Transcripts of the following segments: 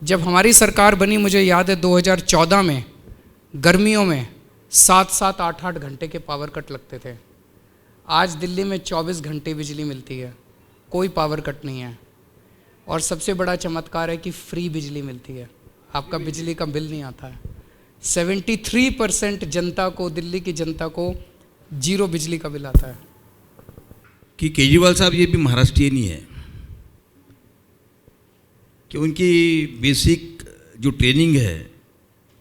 जब हमारी सरकार बनी, मुझे याद है 2014 में गर्मियों में 7-7, 8-8 घंटे के पावर कट लगते थे। आज दिल्ली में 24 घंटे बिजली मिलती है, कोई पावर कट नहीं है। और सबसे बड़ा चमत्कार है कि फ्री बिजली मिलती है, आपका बिजली का बिल नहीं आता है। 73% जनता को, दिल्ली की जनता को जीरो बिजली का बिल आता है। कि केजरीवाल साहब ये भी महाराष्ट्रीयन ही है, कि उनकी बेसिक जो ट्रेनिंग है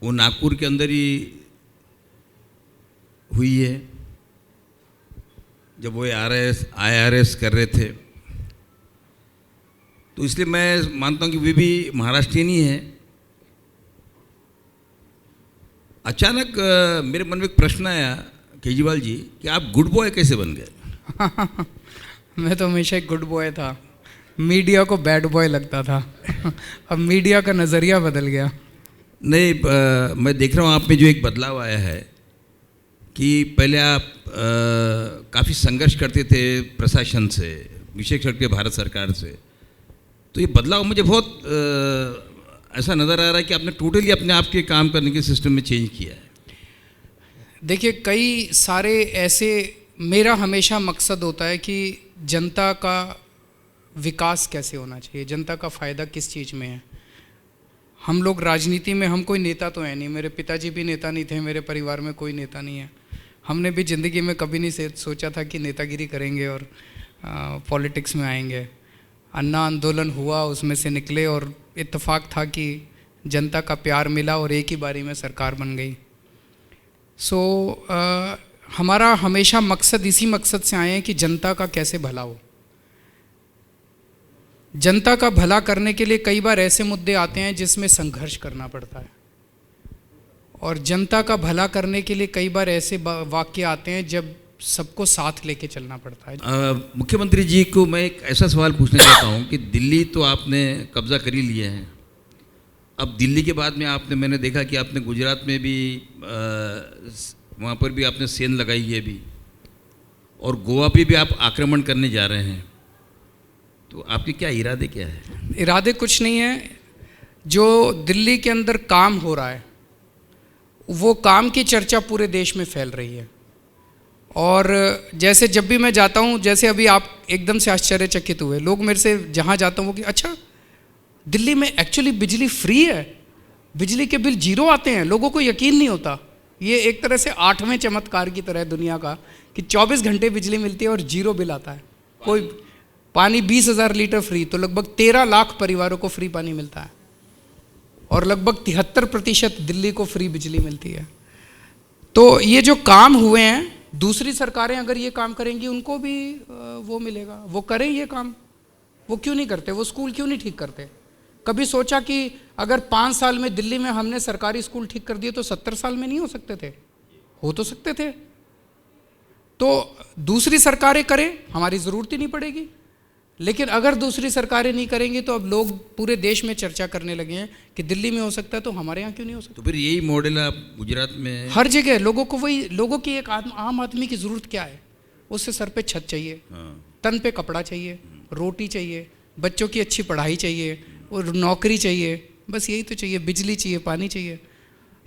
वो नागपुर के अंदर ही हुई है, जब वो IRS कर रहे थे। तो इसलिए मैं मानता हूँ कि वे भी महाराष्ट्रीयन ही है। अचानक मेरे मन में एक प्रश्न आया केजरीवाल जी कि आप गुड बॉय कैसे बन गए? मैं तो हमेशा एक गुड बॉय था, मीडिया को बैड बॉय लगता था। अब मीडिया का नज़रिया बदल गया। नहीं, मैं देख रहा हूँ आप में जो एक बदलाव आया है कि पहले आप काफ़ी संघर्ष करते थे प्रशासन से, विशेष करके भारत सरकार से। तो ये बदलाव मुझे बहुत ऐसा नज़र आ रहा है कि आपने टोटली अपने आप के काम करने के सिस्टम में चेंज किया है। देखिए, कई सारे ऐसे, मेरा हमेशा मकसद होता है कि जनता का विकास कैसे होना चाहिए, जनता का फ़ायदा किस चीज़ में है। हम लोग राजनीति में, हम कोई नेता तो है नहीं, मेरे पिताजी भी नेता नहीं थे, मेरे परिवार में कोई नेता नहीं है। हमने भी ज़िंदगी में कभी नहीं सोचा था कि नेतागिरी करेंगे और पॉलिटिक्स में आएंगे। अन्ना आंदोलन हुआ, उसमें से निकले और इत्तेफाक था कि जनता का प्यार मिला और एक ही बारी में सरकार बन गई। हमारा हमेशा मकसद, इसी मकसद से आए हैं कि जनता का कैसे भला हो। जनता का भला करने के लिए कई बार ऐसे मुद्दे आते हैं जिसमें संघर्ष करना पड़ता है, और जनता का भला करने के लिए कई बार ऐसे वाक्य आते हैं जब सबको साथ लेके चलना पड़ता है। मुख्यमंत्री जी को मैं एक ऐसा सवाल पूछना चाहता हूँ कि दिल्ली तो आपने कब्जा कर ही लिया है, अब दिल्ली के बाद में आपने, मैंने देखा कि आपने गुजरात में भी वहाँ पर भी आपने सेंध लगाई है भी, और गोवा पे भी आप आक्रमण करने जा रहे हैं। तो आपके क्या इरादे क्या है? इरादे कुछ नहीं है। जो दिल्ली के अंदर काम हो रहा है, वो काम की चर्चा पूरे देश में फैल रही है। और जैसे जब भी मैं जाता हूँ, जैसे अभी आप एकदम से आश्चर्यचकित हुए, लोग मेरे से जहाँ जाता हूँ वो कि अच्छा, दिल्ली में एक्चुअली बिजली फ्री है, बिजली के बिल जीरो आते हैं। लोगों को यकीन नहीं होता। ये एक तरह से 8वें चमत्कार की तरह है दुनिया का कि 24 घंटे बिजली मिलती है और जीरो बिल आता है। कोई पानी 20,000 लीटर फ्री, तो लगभग 13 लाख परिवारों को फ्री पानी मिलता है, और लगभग 73% दिल्ली को फ्री बिजली मिलती है। तो ये जो काम हुए हैं, दूसरी सरकारें अगर ये काम करेंगी उनको भी वो मिलेगा, वो करें ये काम। वो क्यों नहीं करते? वो स्कूल क्यों नहीं ठीक करते? कभी सोचा कि अगर 5 साल में दिल्ली में हमने सरकारी स्कूल ठीक कर दिए तो 70 साल में नहीं हो सकते थे? हो तो सकते थे। तो दूसरी सरकारें करें, हमारी ज़रूरत ही नहीं पड़ेगी। लेकिन अगर दूसरी सरकारें नहीं करेंगी तो अब लोग पूरे देश में चर्चा करने लगे हैं कि दिल्ली में हो सकता है तो हमारे यहाँ क्यों नहीं हो सकता? तो फिर यही मॉडल आप गुजरात में? हर जगह लोगों को वही, लोगों की एक आम आदमी की ज़रूरत क्या है? उससे सर पे छत चाहिए, तन पे कपड़ा चाहिए, रोटी चाहिए, बच्चों की अच्छी पढ़ाई चाहिए और नौकरी चाहिए, बस यही तो चाहिए। बिजली चाहिए, पानी चाहिए।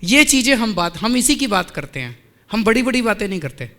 ये चीज़ें हम इसी की बात करते हैं, हम बड़ी बड़ी बातें नहीं करते।